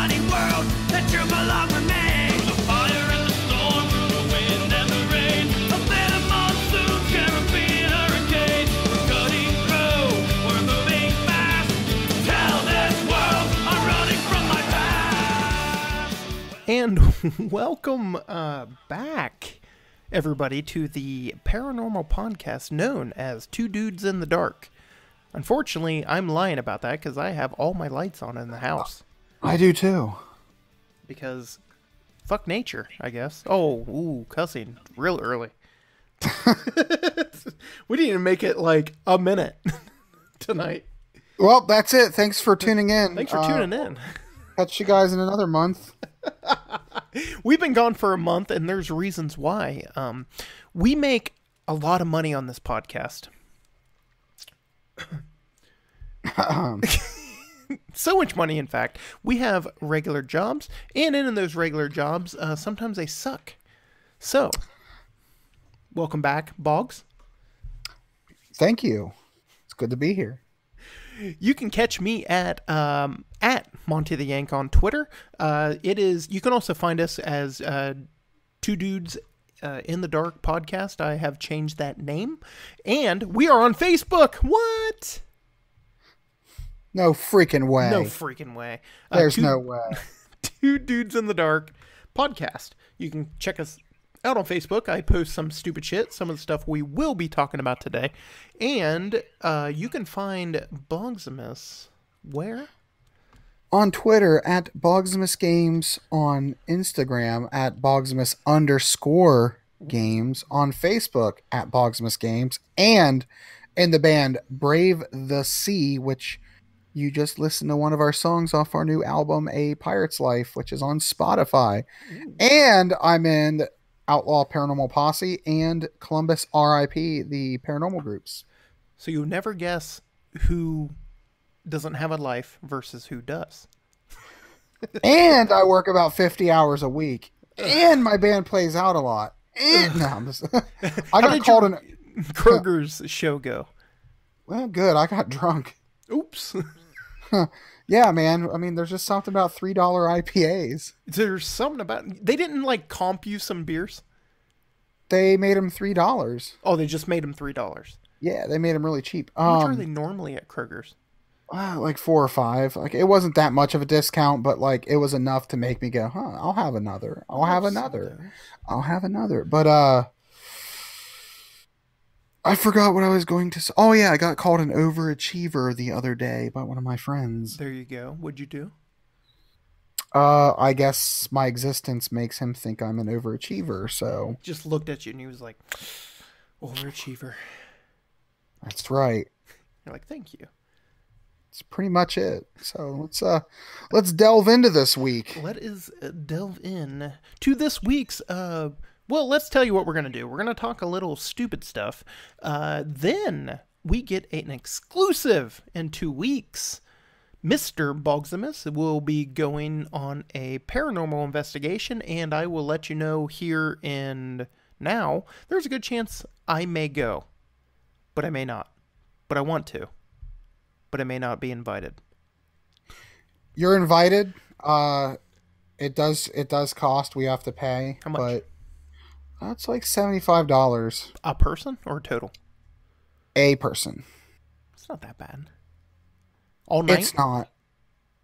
tiny world that you belong with me. The fire and the storm, through the wind and the rain, a bitter monsoon, Caribbean hurricane. We're cutting through, we're moving fast. Tell this world I'm running from my past. And welcome back, everybody, to the paranormal podcast known as Two Dudes in the Dark. Unfortunately, I'm lying about that because I have all my lights on in the house. I do too. Because fuck nature, I guess. Oh, ooh, cussing real early. We didn't even make it like a minute tonight. Well, that's it. Thanks for tuning in. Thanks for tuning in. Catch you guys in another month. We've been gone for a month, and there's reasons why. We make a lot of money on this podcast. So much money, in fact. We have regular jobs, and in those regular jobs, sometimes they suck. So, welcome back, Boggs. Thank you. It's good to be here. You can catch me at Monty the Yank on Twitter. You can also find us as Two Dudes in the Dark podcast. I have changed that name, and we are on Facebook. What? No freaking way. No freaking way. There's no way. Two Dudes in the Dark podcast. You can check us out on Facebook. I post some stupid shit, some of the stuff we will be talking about today. And you can find Boggsimus where? On Twitter at Boggsimus Games, on Instagram at Boggsimus_games, on Facebook at Boggsimus Games, and in the band Brave the Sea, which you just listened to one of our songs off our new album, A Pirate's Life, which is on Spotify. Ooh. And I'm in Outlaw Paranormal Posse and Columbus RIP, the paranormal groups. So you'll never guess who doesn't have a life versus who does. And I work about 50 hours a week. And my band plays out a lot. And no, I'm just, I got called in Kroger's show go. Well, good. I got drunk. Oops. Yeah, man. I mean, there's just something about $3 IPAs. There's something about... They didn't, comp you some beers? They made them $3. Oh, they just made them $3. Yeah, they made them really cheap. How much are they normally at Kroger's? Like 4 or 5. It wasn't that much of a discount, but, it was enough to make me go, I'll have another. I'll have another. But, I forgot what I was going to say. Oh, yeah, I got called an overachiever the other day by one of my friends. There you go. What'd you do? I guess my existence makes him think I'm an overachiever, so... Just looked at you and he was like, overachiever. That's right. You're like, thank you. That's pretty much it. So let's delve into this week. Let us delve in to this week's... Well, let's tell you what we're going to do. We're going to talk a little stupid stuff. Then we get an exclusive in 2 weeks. Mr. Boggsimus will be going on a paranormal investigation, and I will let you know here and now. There's a good chance I may go, but I may not. But I want to. But I may not be invited. You're invited. It does cost. We have to pay. How much? But that's like $75. A person or total? A person. It's not that bad. All night? It's not.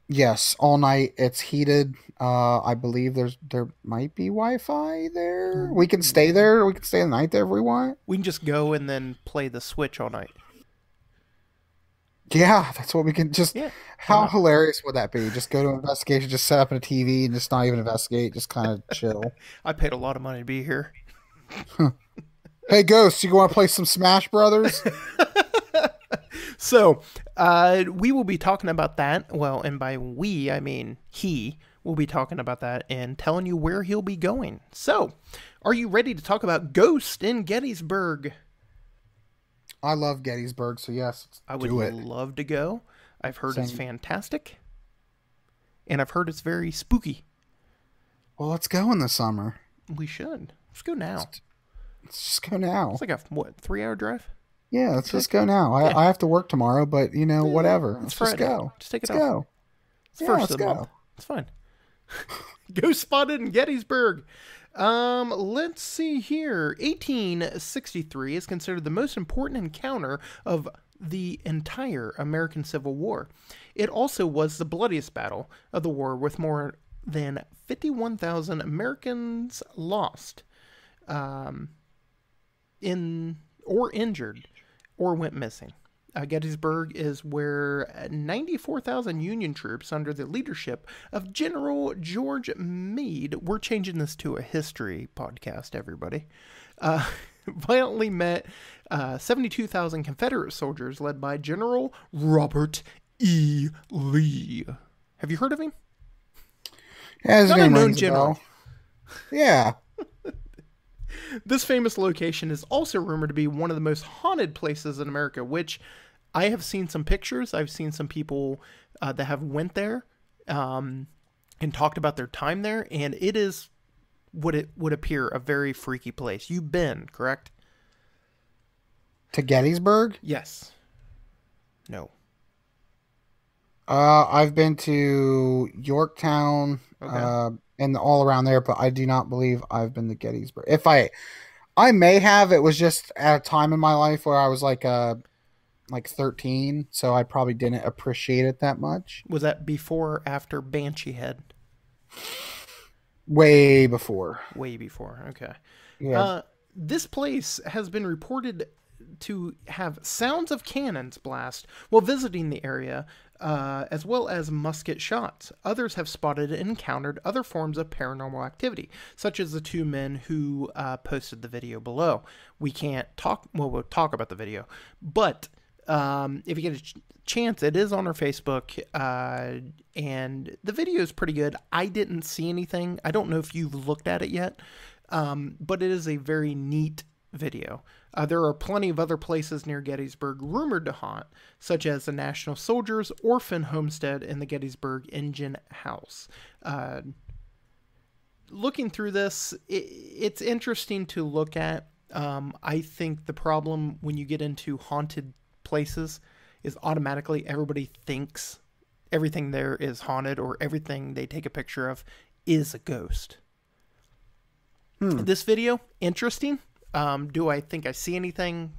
Yes, all night. It's heated. I believe there might be Wi-Fi there. We can stay there. We can stay the night there if we want. We can just go and then play the Switch all night. Yeah, that's what we can just... Yeah, how hilarious would that be? Just go to investigation, just set up a TV and just not even investigate, just kind of chill. I paid a lot of money to be here. Hey, Ghost, you want to play some Smash Brothers? So, we will be talking about that. Well, and by we, I mean he will be talking about that and telling you where he'll be going. So, are you ready to talk about Ghost in Gettysburg? I love Gettysburg, so yes, I would love to go. I've heard it's fantastic. And I've heard it's very spooky. Well, let's go in the summer. We should. Let's go now. Let's just go now. It's like a, 3-hour drive? Yeah, let's just go now. I have to work tomorrow, but, whatever. Let's just go. Just take it off. Go. It's first of the month. It's fine. Ghost spotted in Gettysburg. Let's see here. 1863 is considered the most important encounter of the entire American Civil War. It also was the bloodiest battle of the war, with more than 51,000 Americans lost, in or injured, or went missing. Gettysburg is where 94,000 Union troops under the leadership of General George Meade, we're changing this to a history podcast, everybody, violently met 72,000 Confederate soldiers led by General Robert E. Lee. Have you heard of him? Yeah, his Not a name known rings a general. bell. Yeah. This famous location is also rumored to be one of the most haunted places in America, which I have seen some pictures. I've seen some people that have went there and talked about their time there, and it is what it would appear a very freaky place. You've been, correct? To Gettysburg? Yes. No. I've been to Yorktown, Okay. and all around there, but I do not believe I've been to Gettysburg. If I may have, it was just at a time in my life where I was like 13, so I probably didn't appreciate it that much. Was that before or after Banshee Head? Way before. Way before. Okay. Yeah. This place has been reported to have sounds of cannons blast while visiting the area, as well as musket shots. Others have spotted and encountered other forms of paranormal activity, such as the two men who posted the video below. We can't talk, well, we'll talk about the video, but if you get a chance, it is on our Facebook, and the video is pretty good. I didn't see anything. I don't know if you've looked at it yet, but it is a very neat video. There are plenty of other places near Gettysburg rumored to haunt, such as the National Soldiers Orphan Homestead and the Gettysburg Engine House. Looking through this, it's interesting to look at. I think the problem when you get into haunted places is automatically everybody thinks everything there is haunted, or everything they take a picture of is a ghost. This video, interesting. Do I think I see anything?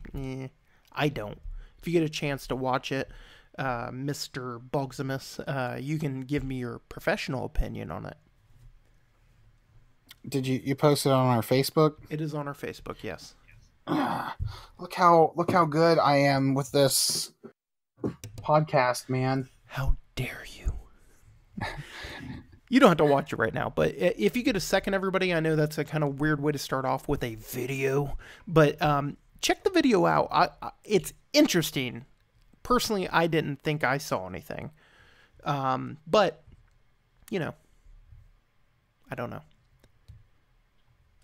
I don't. If you get a chance to watch it, Mr. Boggsimus, you can give me your professional opinion on it. Did you post it on our Facebook? It is on our Facebook, yes. Look how good I am with this podcast, man. How dare you? You don't have to watch it right now, but if you get a second, everybody, I know that's a kind of weird way to start off with a video, but check the video out. It's interesting. Personally, I didn't think I saw anything, but, you know, I don't know.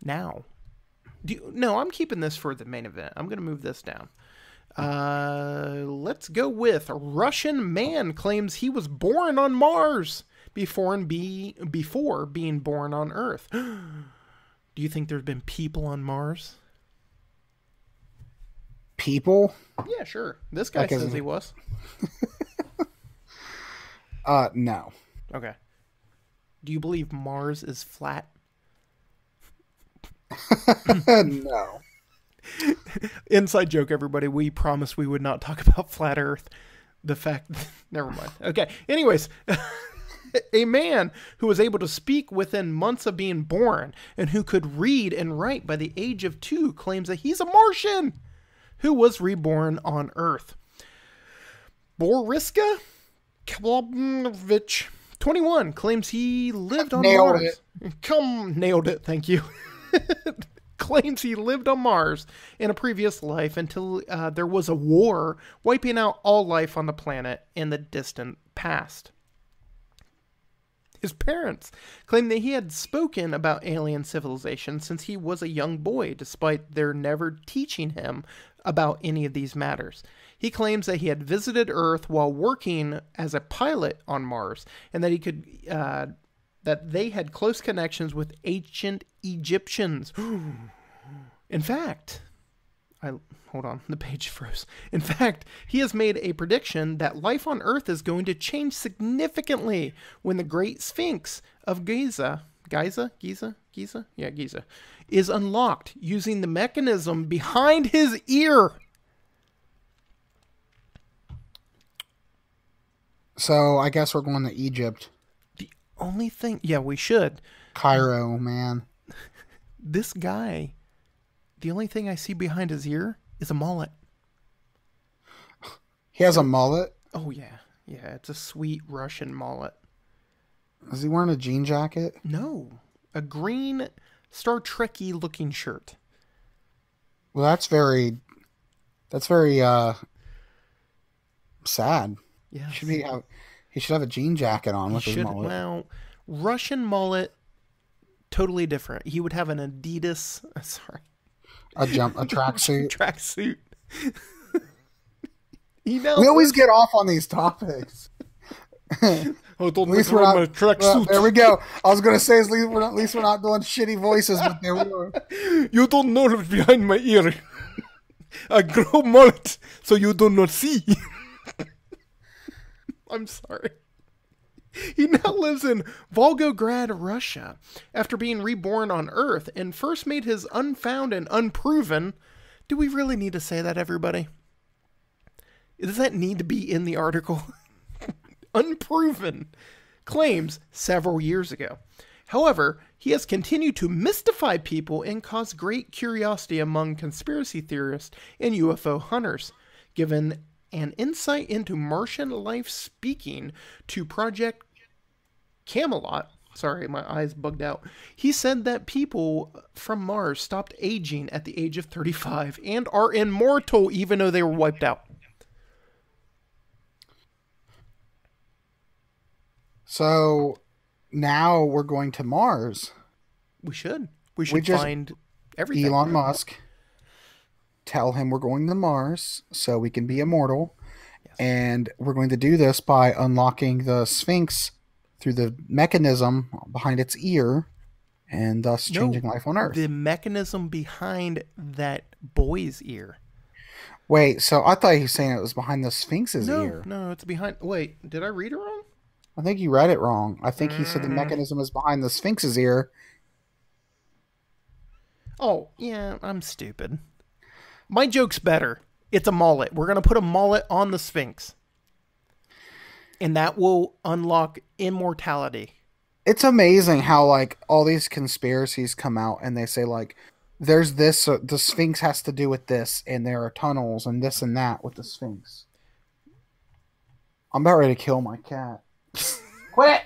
Now, no, I'm keeping this for the main event. I'm going to move this down. Let's go with Russian man claims he was born on Mars before being born on Earth. Do you think there's been people on Mars? People? Yeah, sure. This guy says he was. No. Okay. Do you believe Mars is flat? No. Inside joke, everybody. We promised we would not talk about flat Earth. The fact... Never mind. Okay. Anyways... A man who was able to speak within months of being born and who could read and write by the age of 2 claims that he's a Martian who was reborn on Earth. Boriska Klobnovich, 21, claims he lived on Mars. Nailed it. Thank you. Claims he lived on Mars in a previous life until there was a war wiping out all life on the planet in the distant past. His parents claim that he had spoken about alien civilization since he was a young boy, despite their never teaching him about any of these matters. He claims that he had visited Earth while working as a pilot on Mars, and that he could that they had close connections with ancient Egyptians. In fact, Hold on, the page froze. In fact, he has made a prediction that life on Earth is going to change significantly when the Great Sphinx of Giza, is unlocked using the mechanism behind his ear. So I guess we're going to Egypt. The only thing, yeah, we should. Cairo, man. This guy, the only thing I see behind his ear is a mullet. He has a mullet? Oh, yeah. Yeah, it's a sweet Russian mullet. Is he wearing a jean jacket? No. A green Star Trek-y looking shirt. Well, that's very sad. Yeah. He should have a jean jacket on with his mullet. Well, Russian mullet, totally different. He would have an Adidas, A tracksuit. Tracksuit. We always get off on these topics. Oh, don't at least we're not. Well, there we go. I was going to say, at least we're not doing shitty voices, but there we are. You don't know what's behind my ear. I grow mullet, so you do not see. I'm sorry. He now lives in Volgograd, Russia, after being reborn on Earth and first made his unfound and unproven. Do we really need to say that, everybody? Does that need to be in the article? Unproven claims several years ago. However, he has continued to mystify people and cause great curiosity among conspiracy theorists and UFO hunters, given an insight into Martian life speaking to Project Camelot. Sorry, my eyes bugged out. He said that people from Mars stopped aging at the age of 35 and are immortal even though they were wiped out. So now we're going to Mars. We should. We should find everything. Elon Musk. Tell him we're going to Mars so we can be immortal. Yes. And we're going to do this by unlocking the Sphinx through the mechanism behind its ear and thus changing life on Earth. The mechanism behind that boy's ear. Wait, so I thought he was saying it was behind the Sphinx's ear. No, it's behind... Wait, did I read it wrong? I think you read it wrong. I think he said the mechanism is behind the Sphinx's ear. Oh, yeah, I'm stupid. My joke's better. It's a mullet. We're going to put a mullet on the Sphinx. And that will unlock immortality. It's amazing how, like, all these conspiracies come out and they say, like, there's this, the Sphinx has to do with this, and there are tunnels and this and that with the Sphinx. I'm about ready to kill my cat. Quit!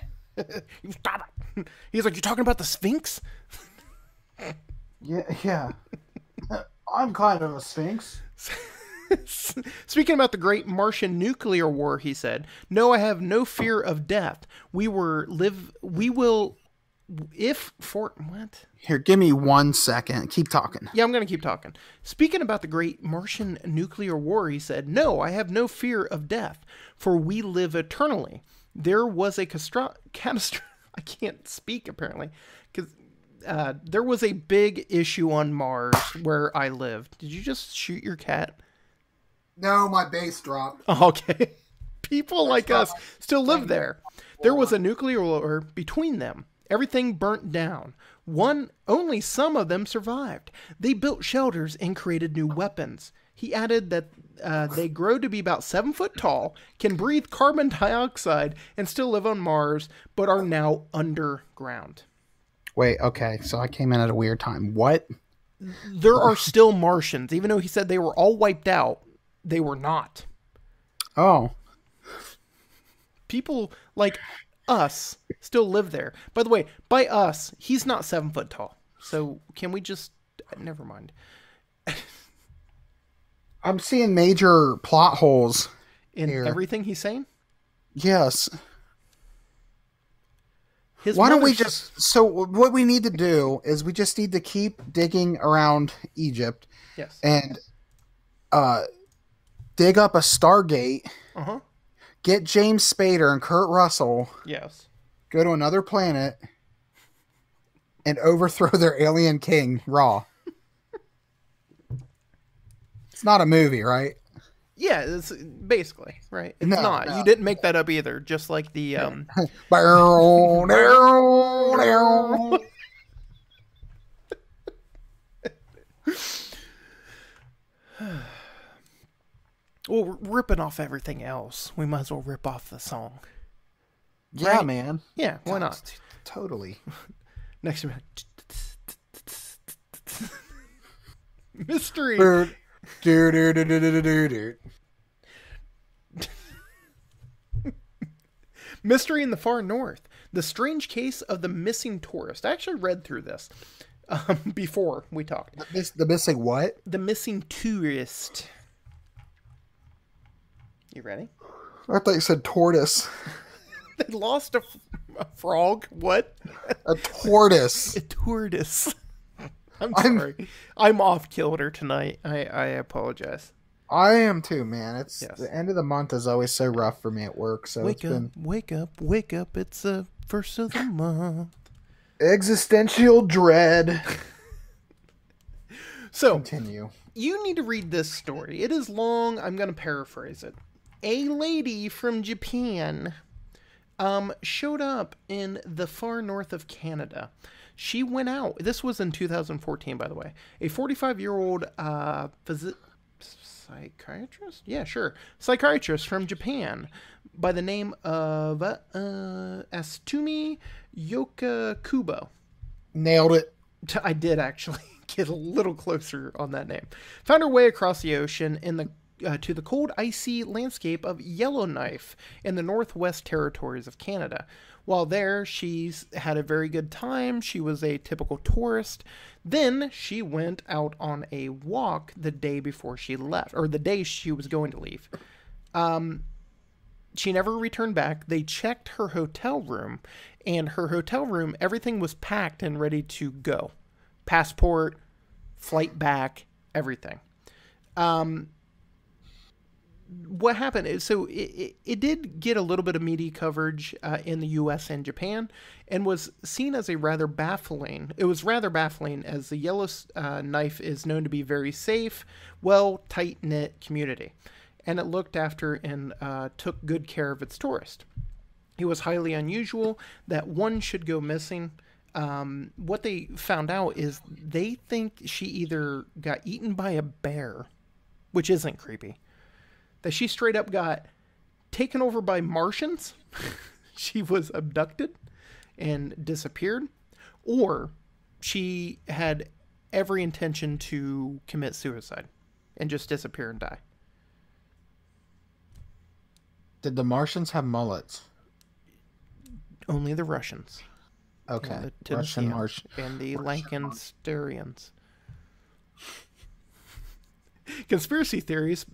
You stop it. He's like, you're talking about the Sphinx? Yeah. I'm kind of a Sphinx. Speaking about the great Martian nuclear war, he said, "No, I have no fear of death. What? Here, give me 1 second. Keep talking. Yeah, I'm going to keep talking. Speaking about the great Martian nuclear war, he said, "No, I have no fear of death, for we live eternally. There was a catastrophe." I can't speak, apparently, because there was a big issue on Mars where I lived. Did you just shoot your cat? No, my base dropped. Okay. People like us still live there. There was a nuclear war between them. Everything burnt down. Only some of them survived. They built shelters and created new weapons. He added that they grow to be about 7 foot tall, can breathe carbon dioxide, and still live on Mars, but are now underground. Wait, okay, so I came in at a weird time. What? There are still Martians. Even though he said they were all wiped out, they were not. Oh. People like us still live there. By the way, by us, he's not 7 foot tall. So can we just... Never mind. I'm seeing major plot holes in here. Everything he's saying? Yes. Why don't we just... So what we need to do is we just need to keep digging around Egypt. Yes. And dig up a Stargate. Uh-huh. Get James Spader and Kurt Russell. Yes. Go to another planet and overthrow their alien king, Ra. It's not a movie, right? Yeah, it's basically, right? It's No, not. no. You didn't make that up either. Just like the well, we're ripping off everything else. We might as well rip off the song. Yeah, Right? man. Yeah, why not? Totally. Next one. Mystery. Mystery in the Far North. The strange case of the missing tourist. I actually read through this before we talked. The missing what? The missing tourist. You ready? I thought you said tortoise. They lost a frog. What? A tortoise. A tortoise. I'm sorry. I'm off kilter tonight. I apologize. I am too, man. It's Yes. the end of the month is always so rough for me at work. So Wake up, wake up, wake up. It's the first of the month. Existential dread. So, Continue. you need to read this story. It is long. I'm going to paraphrase it. A lady from Japan showed up in the far north of Canada. She went out. This was in 2014, by the way. A 45-year-old psychiatrist? Yeah, sure. Psychiatrist from Japan by the name of Asumi Yokokubo. Nailed it. I did actually get a little closer on that name. Found her way across the ocean in the to the cold, icy landscape of Yellowknife in the Northwest Territories of Canada. While there, she's had a very good time. She was a typical tourist. Then she went out on a walk the day before she left, or the day she was going to leave. She never returned back. They checked her hotel room, and her hotel room, everything was packed and ready to go. Passport, flight back, everything. What happened is, so it did get a little bit of media coverage in the U.S. and Japan, and was seen as a rather baffling. It was rather baffling, as the Yellowknife is known to be very safe, well, tight-knit community, and it looked after and took good care of its tourists. It was highly unusual that one should go missing. What they found out is they think she either got eaten by a bear, which isn't creepy, that she straight up got taken over by Martians. She was abducted and disappeared, or she had every intention to commit suicide and just disappear and die. Did the Martians have mullets? Only the Russians. Okay. And the Russian Tennesseans Martian. and the Lancasterians. Conspiracy theories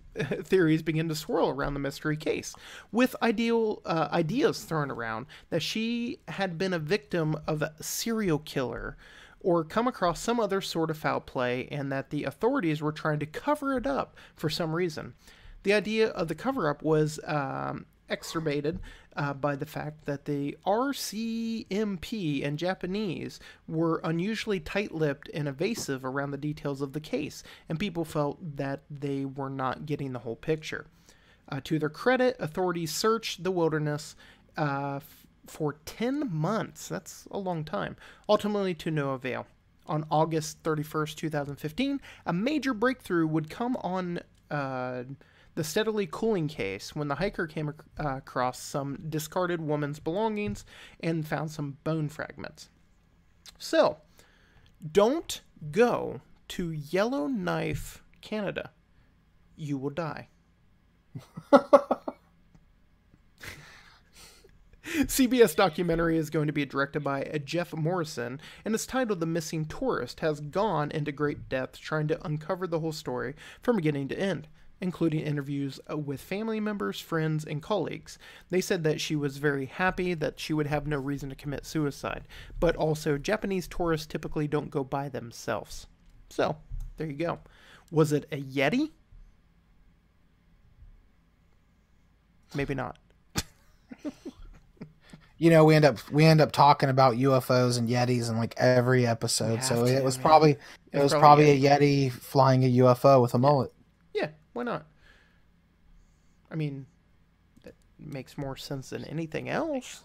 begin to swirl around the mystery case, with ideas thrown around that she had been a victim of a serial killer or come across some other sort of foul play, and that the authorities were trying to cover it up for some reason. The idea of the cover-up was exacerbated by the fact that the RCMP and Japanese were unusually tight-lipped and evasive around the details of the case, and people felt that they were not getting the whole picture. To their credit, authorities searched the wilderness for 10 months. That's a long time. Ultimately to no avail. On August 31st, 2015, a major breakthrough would come on the steadily cooling case when the hiker came across some discarded woman's belongings and found some bone fragments. So, don't go to Yellowknife, Canada. You will die. CBS documentary is going to be directed by Jeff Morrison, and it's titled The Missing Tourist, has gone into great depth trying to uncover the whole story from beginning to end, including interviews with family members, friends, and colleagues. They said that she was very happy that she would have no reason to commit suicide, but also Japanese tourists typically don't go by themselves. So, there you go. Was it a Yeti? Maybe not. You know, we end up talking about UFOs and Yetis in like every episode. So it was probably a Yeti flying a UFO with a mullet. Why not? I mean, that makes more sense than anything else.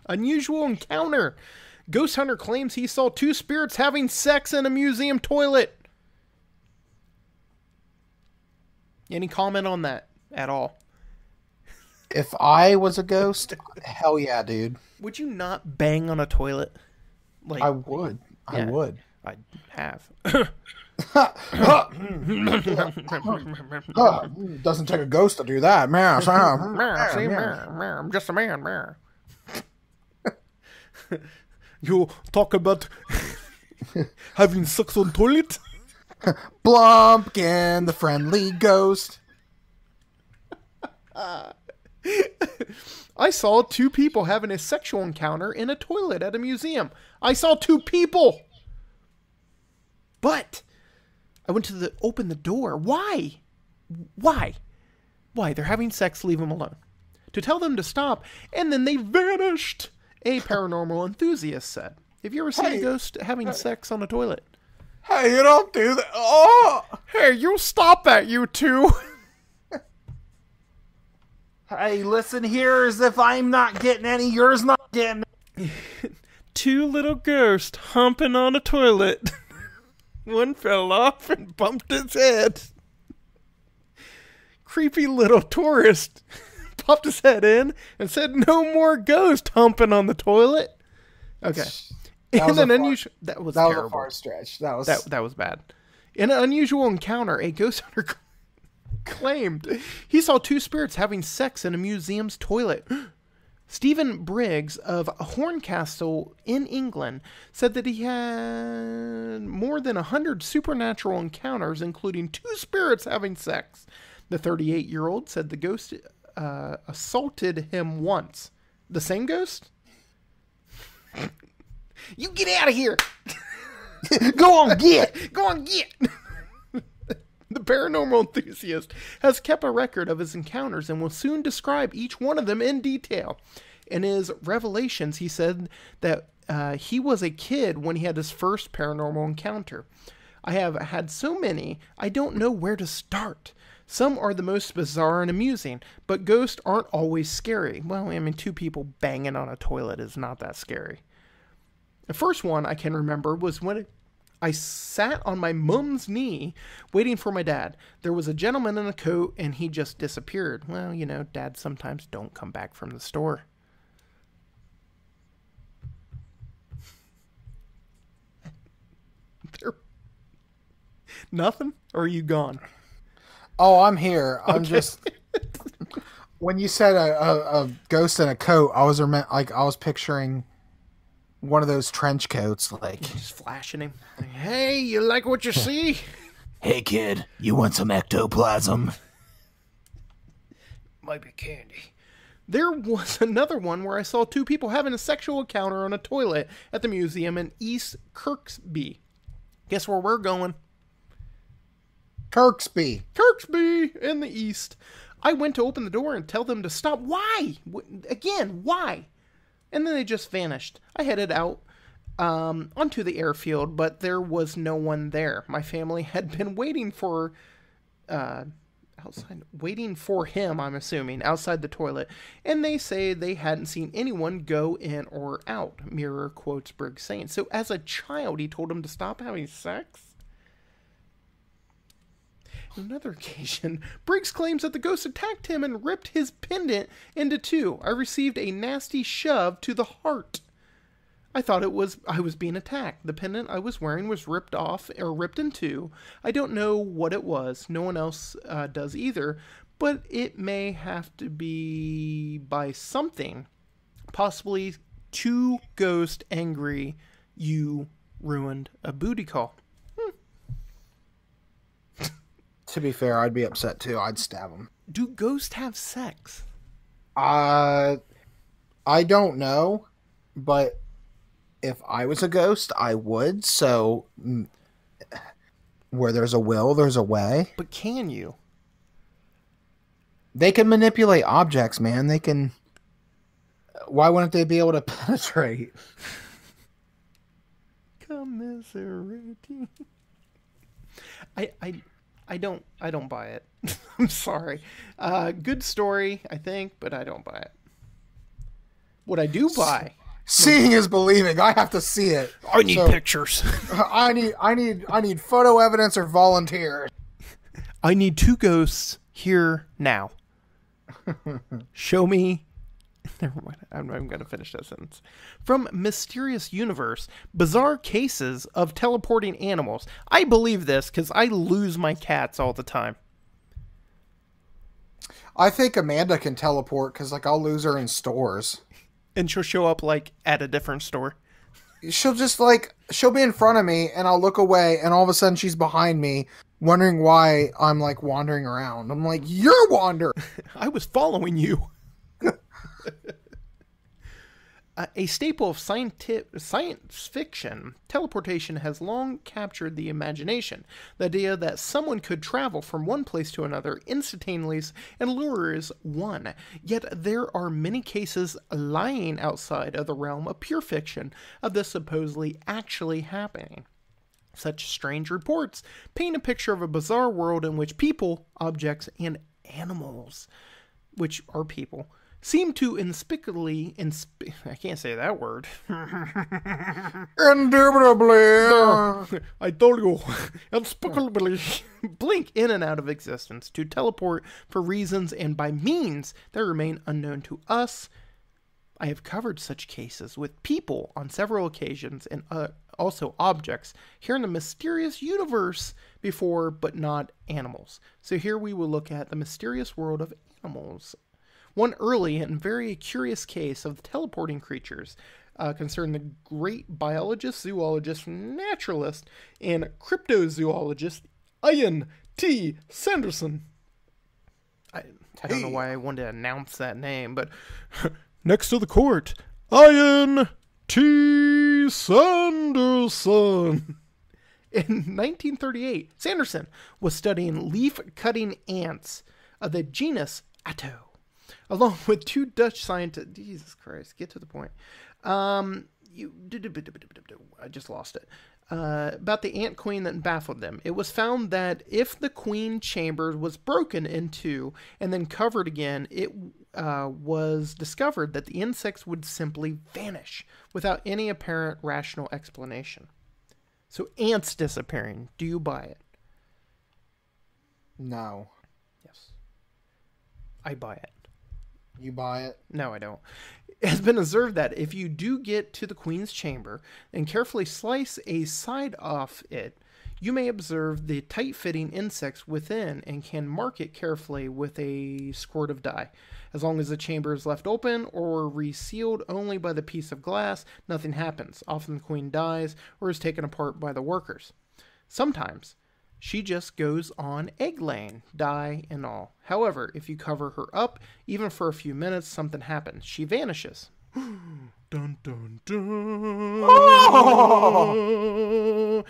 Unusual encounter. Ghost hunter claims he saw 2 spirits having sex in a museum toilet. Any comment on that at all? If I was a ghost, hell yeah, dude. Would you not bang on a toilet? Like, I would. I yeah. would. I have. Doesn't take a ghost to do that, man. I'm just a man. You talk about having sex on toilet? Blumpkin, the friendly ghost. I saw 2 people having a sexual encounter in a toilet at a museum. I saw 2 people. But I went to open the door. Why? They're having sex, leave them alone. To tell them to stop, and then they vanished, a paranormal enthusiast said. Have you ever seen a ghost having sex on a toilet? Hey, you don't do that. Oh! Hey, you stop that, you 2. Hey, listen here, as if I'm not getting any, yours not getting any. 2 little ghosts humping on a toilet. One fell off and bumped his head. Creepy little tourist popped his head in and said, "No more ghost humping on the toilet." Okay. That was That was a far stretch. That was bad. In an unusual encounter, a ghost hunter claimed he saw 2 spirits having sex in a museum's toilet. Stephen Briggs of Horncastle in England said that he had more than 100 supernatural encounters, including 2 spirits having sex. The 38-year-old said the ghost assaulted him once. The same ghost? You get out of here! Go on, get! Go on, get! The paranormal enthusiast has kept a record of his encounters and will soon describe each one of them in detail. In his revelations, he said that he was a kid when he had his first paranormal encounter. I have had so many, I don't know where to start. Some are the most bizarre and amusing, but ghosts aren't always scary. Well, I mean, 2 people banging on a toilet is not that scary. The first one I can remember was when I sat on my mum's knee waiting for my dad. There was a gentleman in a coat and he just disappeared. Well, you know, dads sometimes don't come back from the store. Nothing? Or are you gone? Oh, I'm here. I'm Okay. just... When you said a ghost in a coat, I was picturing one of those trench coats, like... Just flashing him. Like, hey, you like what you see? Hey kid, you want some ectoplasm? Might be candy. There was another one where I saw 2 people having a sexual encounter on a toilet at the museum in East Kirkby. Guess where we're going? Kirkby in the east. I went to open the door and tell them to stop. Why? Again, why? And then they just vanished. I headed out onto the airfield, but there was no one there. My family had been waiting for him, I'm assuming, outside the toilet, and they say they hadn't seen anyone go in or out. Mirror quotes Briggs saying. So as a child, he told him to stop having sex? On another occasion, Briggs claims that the ghost attacked him and ripped his pendant into 2. I received a nasty shove to the heart. I thought I was being attacked. The pendant I was wearing was ripped off or ripped in 2. I don't know what it was. No one else does either. But it may have to be by something. Possibly 2 ghosts angry you ruined a booty call. To be fair, I'd be upset too. I'd stab him. Do ghosts have sex? I don't know, but if I was a ghost, I would. So, where there's a will, there's a way. But can you? They can manipulate objects, man. They can... Why wouldn't they be able to penetrate? Commiserating. I don't buy it. I'm sorry. Good story, I think, but I don't buy it. What I do buy, Seeing is believing. I have to see it. I need So, pictures. I need photo evidence or volunteers. I need 2 ghosts here now. Show me. Never mind. I'm not even going to finish that sentence. From Mysterious Universe, bizarre cases of teleporting animals. I believe this because I lose my cats all the time. I think Amanda can teleport because like I'll lose her in stores. And she'll show up like at a different store. She'll be in front of me and I'll look away and all of a sudden she's behind me, wondering why I'm like wandering around. I'm like, you're wandering. I was following you. A staple of science fiction, teleportation has long captured the imagination. The idea that someone could travel from one place to another instantaneously and lures one. Yet there are many cases lying outside of the realm of pure fiction of this supposedly actually happening. Such strange reports paint a picture of a bizarre world in which people, objects, and animals, which are people, seem to I can't say that word. Indubitably. I told you. Inexplicably blink in and out of existence, to teleport for reasons and by means that remain unknown to us. I have covered such cases with people on several occasions and also objects here in the Mysterious Universe before, but not animals. So here we will look at the mysterious world of animals. One early and very curious case of teleporting creatures concerned the great biologist, zoologist, naturalist, and cryptozoologist Ian T. Sanderson. I don't know why I wanted to announce that name, but next to the court, Ian T. Sanderson. In 1938, Sanderson was studying leaf-cutting ants of the genus Atto, along with 2 Dutch scientists. Jesus Christ, get to the point. I just lost it. About the ant queen that baffled them. It was found that if the queen chamber was broken in 2 and then covered again, it was discovered that the insects would simply vanish without any apparent rational explanation. So ants disappearing. Do you buy it? No. Yes. I buy it. You buy it? No, I don't. It has been observed that if you do get to the queen's chamber and carefully slice a side off it, you may observe the tight-fitting insects within and can mark it carefully with a squirt of dye. As long as the chamber is left open or resealed only by the piece of glass, nothing happens. Often the queen dies or is taken apart by the workers. Sometimes she just goes on egg laying, dye and all. However, if you cover her up, even for a few minutes, something happens. She vanishes. Dun, dun, dun. Oh!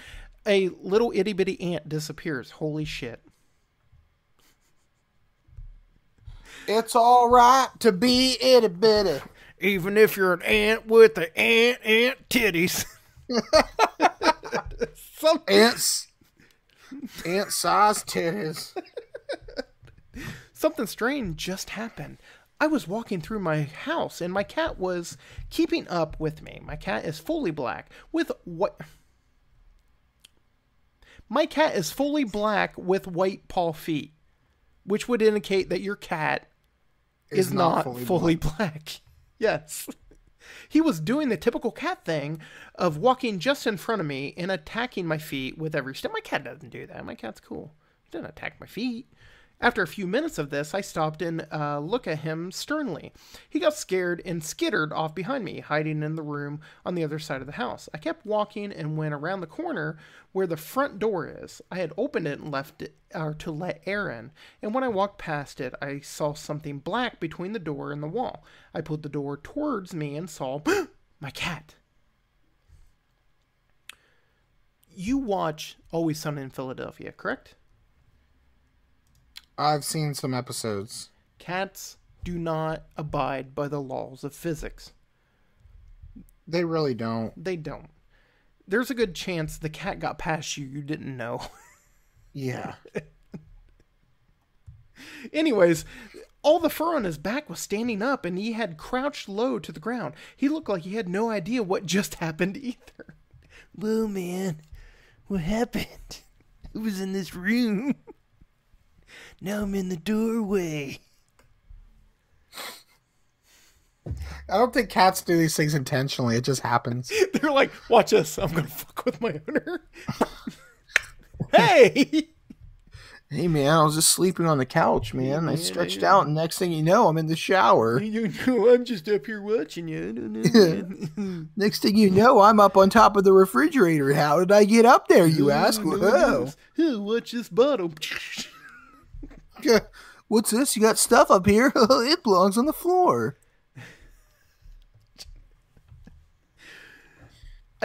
A little itty-bitty ant disappears. Holy shit. It's all right to be itty-bitty. Even if you're an ant with the ant titties. Ant-sized titties. Something strange just happened. I was walking through my house and my cat was keeping up with me. My cat is fully black with what? My cat is fully black with white paw feet, which would indicate that your cat is not fully black. Yes. He was doing the typical cat thing of walking just in front of me and attacking my feet with every step. My cat doesn't do that. My cat's cool. He doesn't attack my feet. After a few minutes of this, I stopped and looked at him sternly. He got scared and skittered off behind me, hiding in the room on the other side of the house. I kept walking and went around the corner where the front door is. I had opened it and left it to let air in, and when I walked past it, I saw something black between the door and the wall. I pulled the door towards me and saw my cat. You watch Always Sunny in Philadelphia, correct? I've seen some episodes. Cats do not abide by the laws of physics. They really don't. They don't. There's a good chance the cat got past you didn't know. Yeah. Anyways, all the fur on his back was standing up, and he had crouched low to the ground. He looked like he had no idea what just happened either. Well, man, what happened? Who was in this room? Now I'm in the doorway. I don't think cats do these things intentionally. It just happens. They're like, watch this. I'm going to fuck with my owner. Hey! Hey, man, I was just sleeping on the couch, man. I stretched out, and next thing you know, I'm in the shower. I'm just up here watching you. I don't know. Next thing you know, I'm up on top of the refrigerator. How did I get up there, you ask? Whoa. Oh, watch this bottle. What's this? You got stuff up here? It belongs on the floor.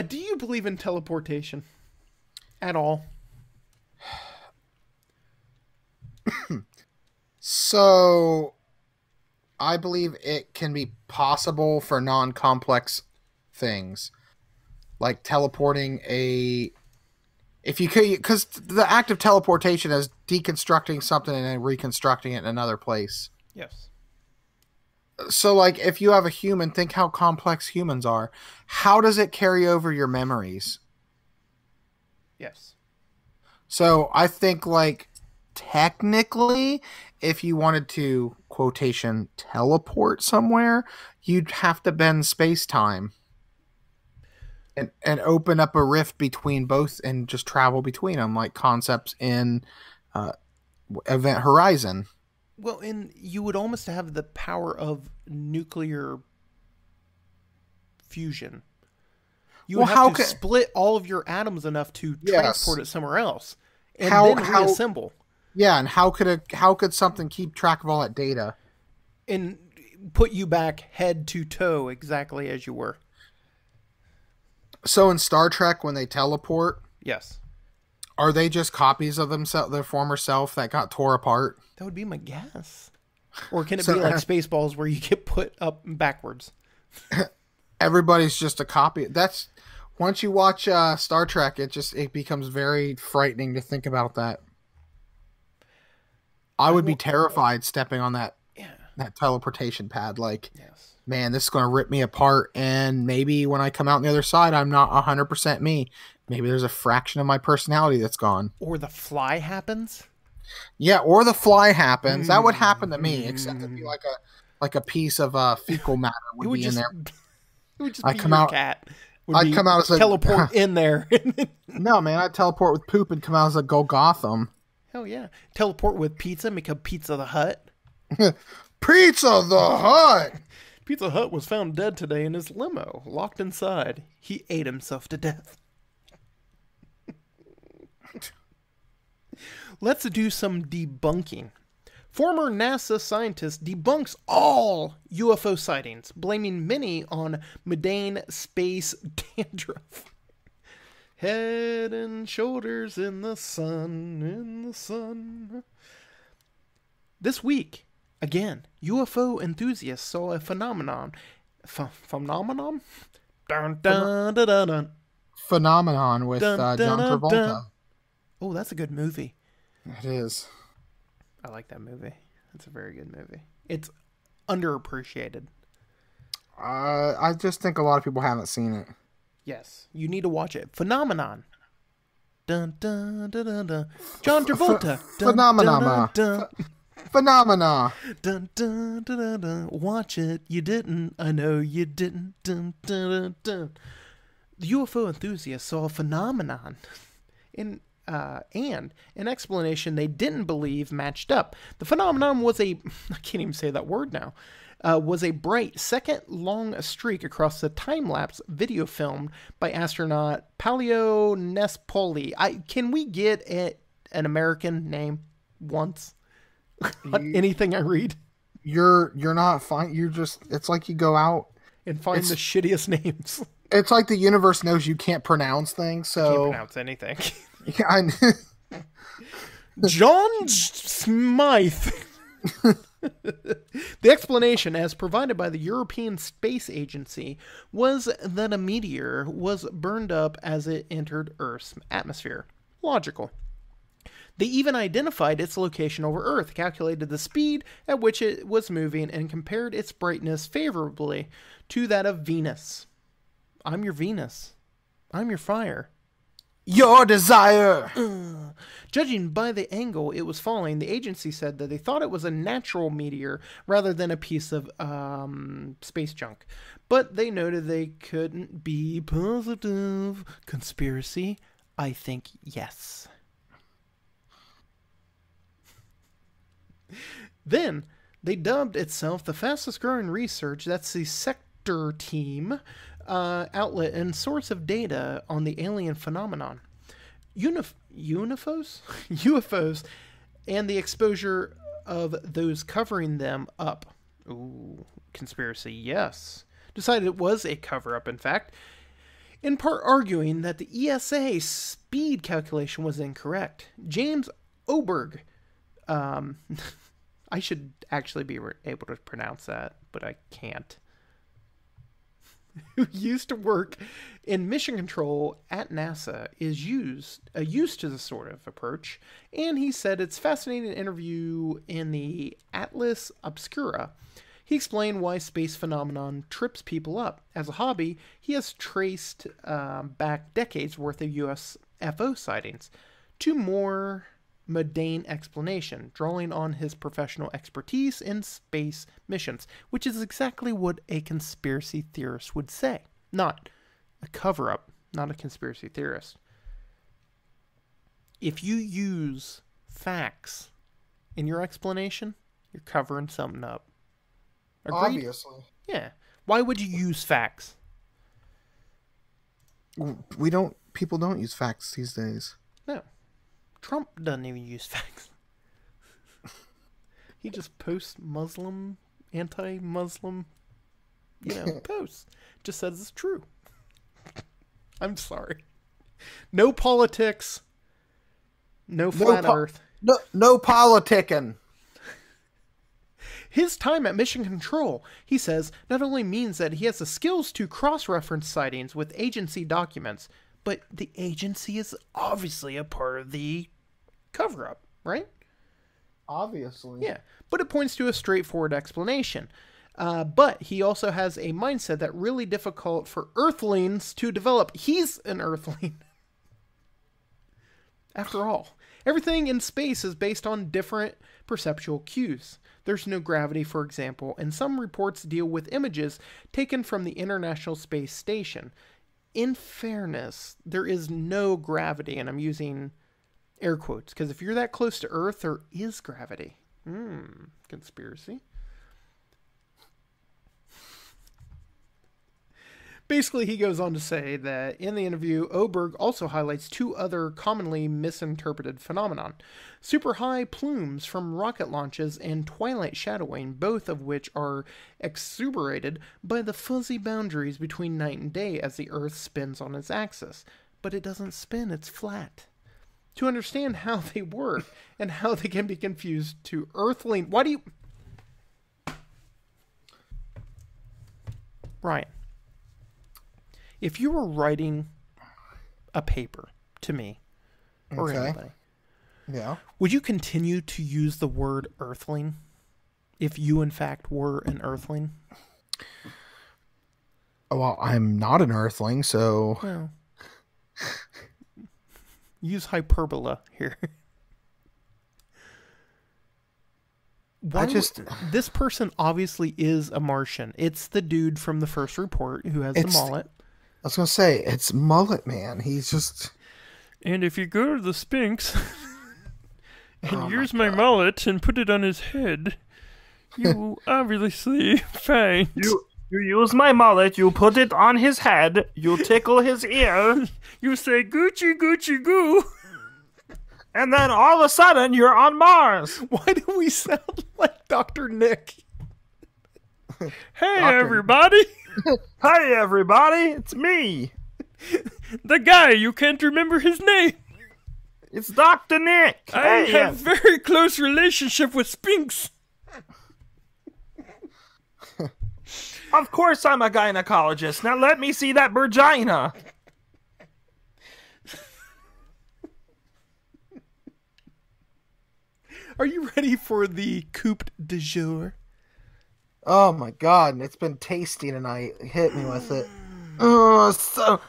Do you believe in teleportation at all? So, I believe it can be possible for non-complex things, like teleporting if you could, because the act of teleportation is deconstructing something and then reconstructing it in another place. Yes. So, like, if you have a human, think how complex humans are. How does it carry over your memories? Yes. So, I think, like, technically, if you wanted to, quotation, teleport somewhere, you'd have to bend space-time and open up a rift between both and just travel between them, like concepts in Event Horizon. Well, and you would almost have the power of nuclear fusion. You would have to split all of your atoms enough to transport it somewhere else and then reassemble. Yeah, and how could something keep track of all that data? And put you back head to toe exactly as you were. So in Star Trek, when they teleport, yes, are they just copies of themselves, their former self that got tore apart? That would be my guess. Or can it be like Spaceballs where you get put up backwards? Everybody's just a copy. That's once you watch Star Trek, it becomes very frightening to think about that. I would be terrified stepping on that teleportation pad. Like, man, this is going to rip me apart. And maybe when I come out on the other side, I'm not 100% me. Maybe there's a fraction of my personality that's gone. Or the fly happens. Yeah, or the fly happens. That would happen to me, except it'd be like a piece of fecal matter would be in there. It would just be your cat. I'd come out as a teleport in there. No, man, I'd teleport with poop and come out as a Golgotham. Hell yeah. Teleport with pizza, make a Pizza the Hut. Pizza the Hut! Pizza Hut was found dead today in his limo, locked inside. He ate himself to death. Let's do some debunking. Former NASA scientist debunks all UFO sightings, blaming many on mundane space dandruff. Head and shoulders in the sun, This week, again, UFO enthusiasts saw a phenomenon. Phenomenon? Dun, dun, dun, dun, dun. Phenomenon with John Travolta. Dun. Oh, that's a good movie. It is. I like that movie. It's a very good movie. It's underappreciated. I just think a lot of people haven't seen it. Yes, you need to watch it. Phenomenon. Dun dun dun dun dun. John Travolta. Phenomena. Phenomena. Dun dun dun dun dun. Watch it. You didn't. I know you didn't. Dun dun dun dun. The UFO enthusiasts saw a phenomenon, and an explanation they didn't believe matched up. The phenomenon was I can't even say that word now. Was a bright second-long streak across the time-lapse video filmed by astronaut Paleo Nespoli. Can we get an American name once? Anything I read? You're not fine. You're just. It's like you go out and find the shittiest names. It's like the universe knows you can't pronounce things, so I can't pronounce anything. Yeah, John Smythe. The explanation, as provided by the European Space Agency, was that a meteor was burned up as it entered Earth's atmosphere. Logical. They even identified its location over Earth, calculated the speed at which it was moving, and compared its brightness favorably to that of Venus. I'm your Venus. I'm your fire. Your desire. Judging by the angle it was falling, the agency said that they thought it was a natural meteor rather than a piece of space junk. But they noted they couldn't be positive. Conspiracy? I think yes. Then, they dubbed itself the fastest growing research, that's the Sector Team, outlet and source of data on the alien phenomenon. UFOs? UFOs and the exposure of those covering them up. Ooh, conspiracy, yes. Decided it was a cover-up, in fact, in part arguing that the ESA speed calculation was incorrect. James Oberg, I should actually be able to pronounce that, but I can't, who used to work in mission control at NASA, is used to this sort of approach, and he said it's fascinating interview in the Atlas Obscura. He explained why space phenomenon trips people up. As a hobby, he has traced back decades worth of UFO sightings to more mundane explanation, drawing on his professional expertise in space missions, which is exactly what a conspiracy theorist would say. Not a cover-up, not a conspiracy theorist. If you use facts in your explanation, you're covering something up. Agreed? Obviously. Yeah. Why would you use facts? People don't use facts these days. No. Trump doesn't even use facts. He just posts Muslim, anti-Muslim, posts. Just says it's true. I'm sorry. No politics. No flat earth. No politicking. His time at Mission Control, he says, not only means that he has the skills to cross-reference sightings with agency documents, but the agency is obviously a part of the cover-up, right? Obviously. Yeah, but it points to a straightforward explanation. But he also has a mindset that really difficult for Earthlings to develop. He's an Earthling. After all, everything in space is based on different perceptual cues. There's no gravity, for example, and some reports deal with images taken from the International Space Station. In fairness, there is no gravity, and I'm using air quotes, because if you're that close to Earth, there is gravity. Conspiracy. Basically, he goes on to say that in the interview, Oberg also highlights two other commonly misinterpreted phenomenon. Super high plumes from rocket launches and twilight shadowing, both of which are exuberated by the fuzzy boundaries between night and day as the Earth spins on its axis. But it doesn't spin, it's flat. To understand how they work and how they can be confused to Earthling... Why do you... Ryan. If you were writing a paper to me or anybody, Yeah. would you continue to use the word Earthling if you, in fact, were an Earthling? Well, I'm not an Earthling, so... Well, use hyperbola here. This person obviously is a Martian. It's the dude from the first report who has the mullet. I was going to say, it's Mullet Man. He's just... And if you go to the Sphinx and use my mullet and put it on his head, you will obviously find... You use my mullet, you put it on his head, you tickle his ear, You say, Gucci, Gucci, goo. and then all of a sudden you're on Mars. Why do we sound like Dr. Nick? Hey, everybody. Hi, everybody, it's me. The guy, you can't remember his name. It's Dr. Nick. I Hey, have very close relationship with Sphinx. Of course I'm a gynecologist. Now let me see that vagina. Are you ready for the coupe de jour? Oh my god, it's been tasty tonight. Hit me with it.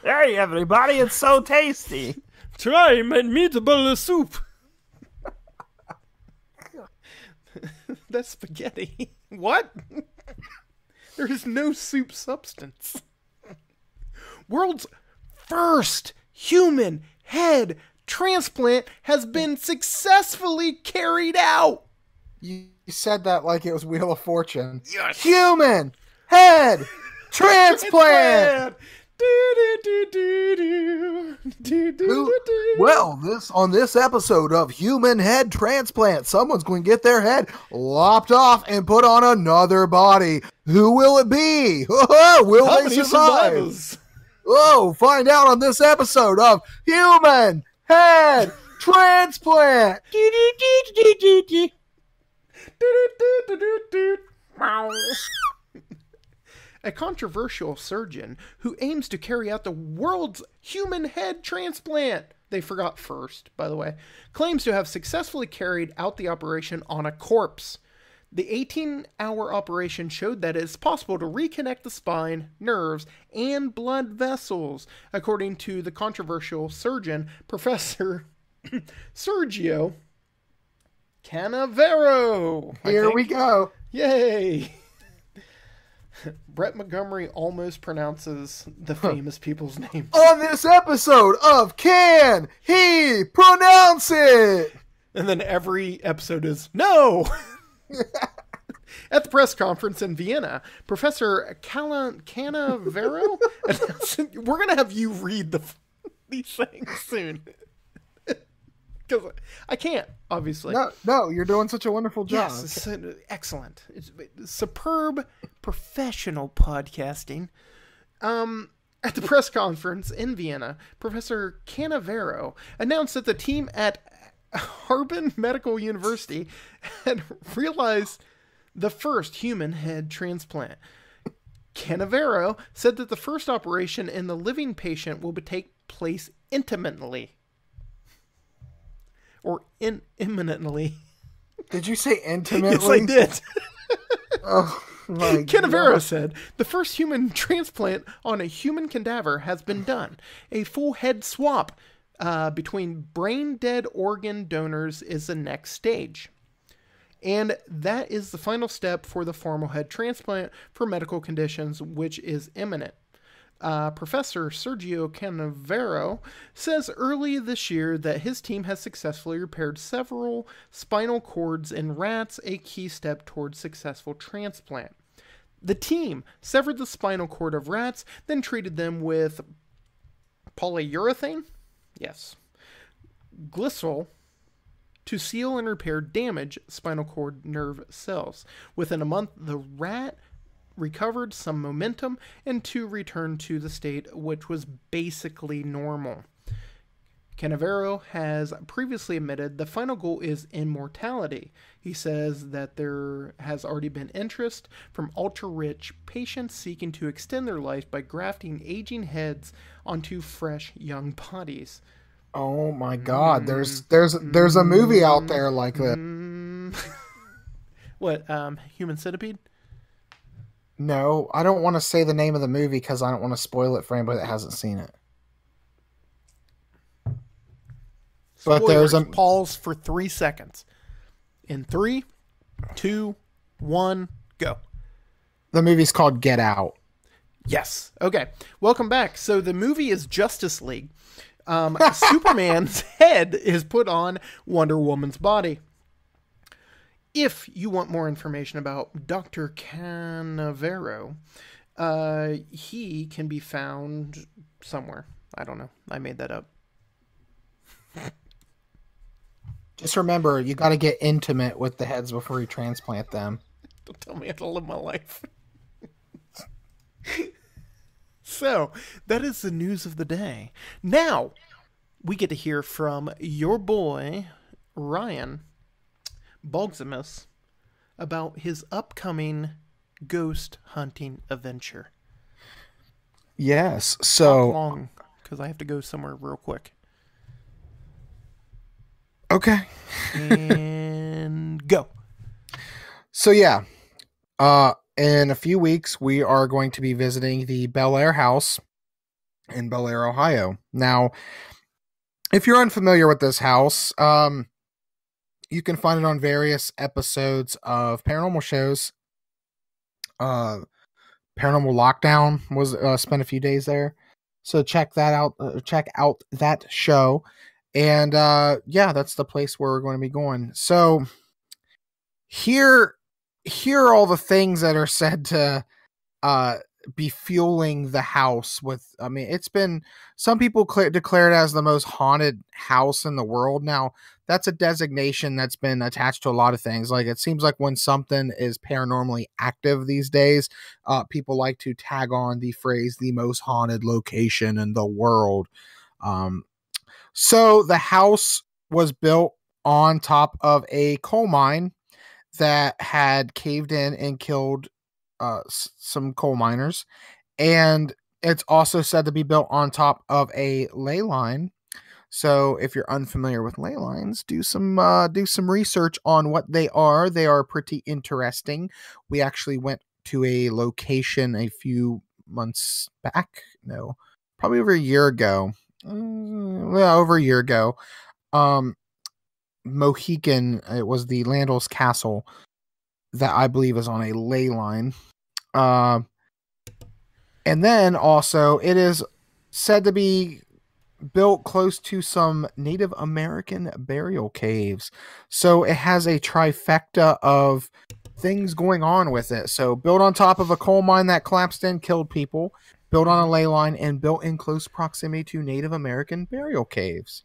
Hey everybody, it's so tasty. Try my meatball soup. That's spaghetti. What? There is no soup substance. World's first human head transplant has been successfully carried out. You said that like it was Wheel of Fortune. Yes. Human head transplant. Well, on this episode of Human Head Transplant, someone's going to get their head lopped off and put on another body. Who will it be? Will How they many survive? survivors? Oh, find out on this episode of Human Head Transplant. A controversial surgeon who aims to carry out the world's human head transplant, they forgot first, by the way, claims to have successfully carried out the operation on a corpse. The 18-hour operation showed that it is possible to reconnect the spine, nerves, and blood vessels, according to the controversial surgeon, Professor Sergio Canavero. Here we go. Yay! Brett Montgomery almost pronounces the famous people's names. On this episode of Can He Pronounce It? And then every episode is, no! At the press conference in Vienna, Professor Canavero announced, we're going to have you read these things soon. Because I can't, obviously. No, you're doing such a wonderful job. Yes, it's excellent. It's superb professional podcasting. At the press conference in Vienna, Professor Canavero announced that the team at Harbin Medical University had realized the first human head transplant. Canavero said that the first operation in the living patient will take place intimately. Or imminently. Did you say intimately? Yes, I did. Oh, my Canavero God. said, the first human transplant on a human cadaver has been done. A full head swap between brain-dead organ donors is the next stage. And that is the final step for the formal head transplant for medical conditions, which is imminent. Professor Sergio Canavero says early this year that his team has successfully repaired several spinal cords in rats, a key step towards successful transplant. The team severed the spinal cord of rats, then treated them with polyurethane, glycerol, to seal and repair damaged spinal cord nerve cells. Within a month, the rat recovered some momentum and to return to the state which was basically normal. Canavero has previously admitted the final goal is immortality. He says that there has already been interest from ultra-rich patients seeking to extend their life by grafting aging heads onto fresh young bodies. Oh my God! There's a movie out there like that. What? Human Centipede? No, I don't want to say the name of the movie because I don't want to spoil it for anybody that hasn't seen it. But there's a pause for 3 seconds. In 3, 2, 1, go. The movie's called Get Out. Yes. Okay. Welcome back. So the movie is Justice League. Superman's head is put on Wonder Woman's body. If you want more information about Dr. Canavero, he can be found somewhere. I don't know. I made that up. Just remember, you got to get intimate with the heads before you transplant them. Don't tell me how to live my life. So, that is the news of the day. Now, we get to hear from your boy, Ryan Boggsimus, about his upcoming ghost hunting adventure. Yes, How so... long? Because I have to go somewhere real quick. Okay. And and go. So yeah, in a few weeks we are going to be visiting the Bel Air house in Bel Air, Ohio. Now, if you're unfamiliar with this house, you can find it on various episodes of paranormal shows. Paranormal Lockdown was spent a few days there, so check that out. Check out that show, and yeah, that's the place where we're going to be going. So here are all the things that are said to be fueling the house with. I mean, it's been, some people declare it as the most haunted house in the world. Now, that's a designation that's been attached to a lot of things. Like, it seems like when something is paranormally active these days, people like to tag on the phrase "the most haunted location in the world." So the house was built on top of a coal mine that had caved in and killed some coal miners, and it's also said to be built on top of a ley line. So if you're unfamiliar with ley lines, do some research on what they are. They are pretty interesting. We actually went to a location a few months back. No, probably over a year ago. Yeah, over a year ago. Mohican, it was the Landell's Castle that I believe is on a ley line. And then also it is said to be built close to some Native American burial caves. So it has a trifecta of things going on with it. So built on top of a coal mine that collapsed and killed people, built on a ley line, and built in close proximity to Native American burial caves.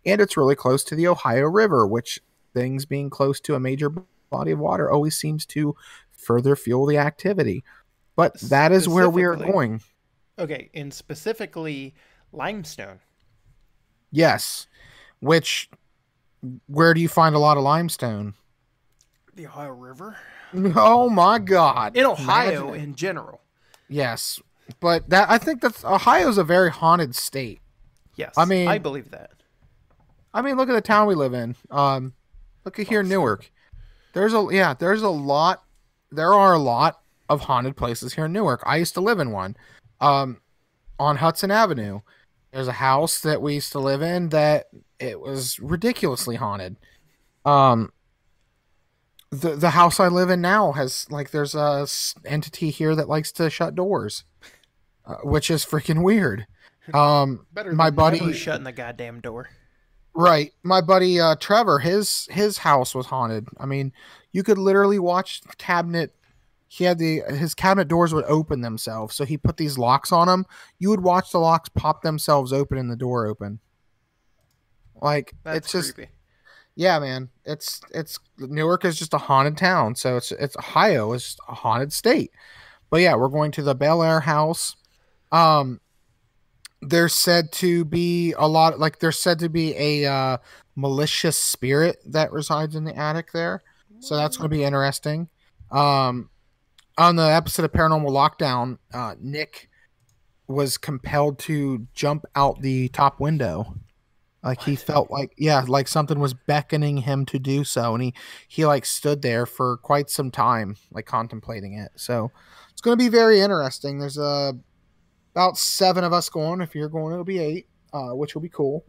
And it's really close to the Ohio River, which, things being close to a major body of water, always seems to further fuel the activity. But that is where we are going. Okay, and specifically limestone. Yes. Which, where do you find a lot of limestone? The Ohio River? Oh my God. In Ohio in general. Yes. But that, I think that's, Ohio's a very haunted state. Yes, I mean, I believe that. I mean, look at the town we live in. Look at here, Newark. There are a lot of haunted places here in Newark. I used to live in one. On Hudson Avenue. There's a house that we used to live in that it was ridiculously haunted. The house I live in now has, like, there's a entity here that likes to shut doors, which is freaking weird. Better my than buddy never shutting the goddamn door. Right. My buddy Trevor, his house was haunted. I mean, you could literally watch the cabinet. His cabinet doors would open themselves. So he put these locks on them. You would watch the locks pop themselves open and the door open. Like, That's it's just creepy. Yeah, man. It's Newark is just a haunted town. So it's Ohio is just a haunted state. But yeah, we're going to the Bel Air house. There's said to be a malicious spirit that resides in the attic there. So that's going to be interesting. On the episode of Paranormal Lockdown, Nick was compelled to jump out the top window. Like, he felt like something was beckoning him to do so. And he like stood there for quite some time, like contemplating it. So it's going to be very interesting. There's about 7 of us going. If you're going, it'll be 8, which will be cool.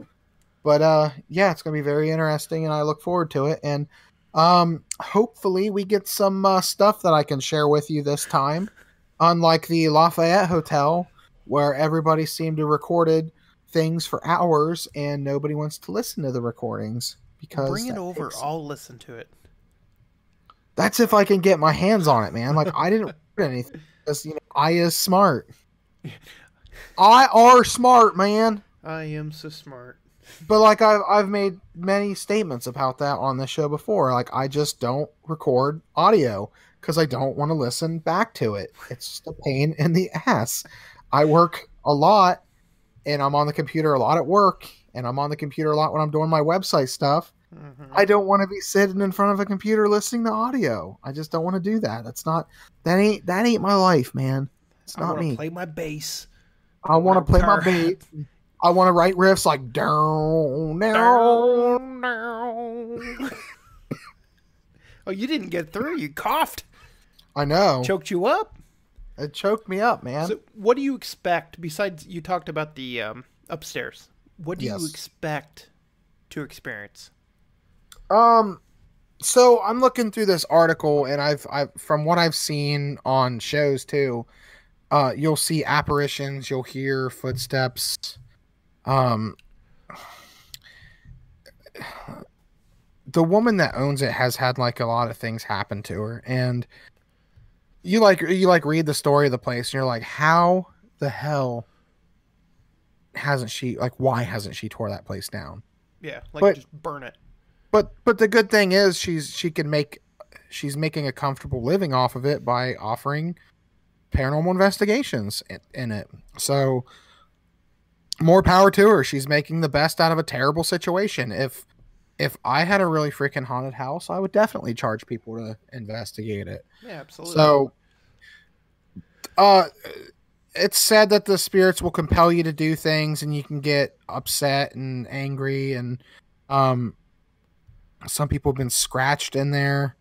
But yeah, it's going to be very interesting, and I look forward to it. And hopefully we get some stuff that I can share with you this time. Unlike the Lafayette Hotel, where everybody seemed to recorded things for hours and nobody wants to listen to the recordings. Because bring it over. I'll listen to it. That's if I can get my hands on it, man. Like, I didn't record anything. Because, I is smart. I are smart, man. I am so smart. But like, I've made many statements about that on the show before. Like, I just don't record audio because I don't want to listen back to it. It's just a pain in the ass. I work a lot, and I'm on the computer a lot at work, and I'm on the computer a lot when I'm doing my website stuff. Mm-hmm. I don't want to be sitting in front of a computer listening to audio. I just don't want to do that. That ain't my life, man. It's not me. I want to play my bass. I want to play my bass. I want to write riffs like down. Oh, you didn't get through. You coughed. I know. Choked you up. It choked me up, man. So what do you expect, besides you talked about the upstairs, what do you expect to experience? So I'm looking through this article, and I've from what I've seen on shows too, you'll see apparitions, you'll hear footsteps. The woman that owns it has had like a lot of things happen to her, and you read the story of the place, and you're like, how the hell hasn't she, like, why hasn't she tore that place down? Yeah, just burn it. But the good thing is she's making a comfortable living off of it by offering paranormal investigations in it. So more power to her. She's making the best out of a terrible situation. If I had a really freaking haunted house, I would definitely charge people to investigate it. Yeah, absolutely. So it's said that the spirits will compel you to do things, and you can get upset and angry, and some people have been scratched in there.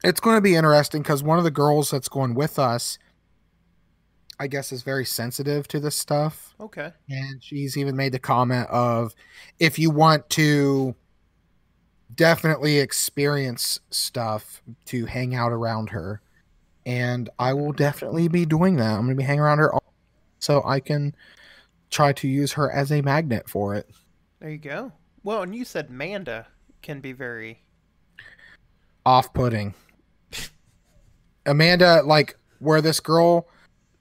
It's going to be interesting because one of the girls that's going with us, I guess, is very sensitive to this stuff. Okay. And she's even made the comment of, if you want to definitely experience stuff, to hang out around her. And I will definitely be doing that. I'm going to be hanging around her so I can try to use her as a magnet for it. There you go. Well, and you said Manda can be very off-putting. Amanda, like, where this girl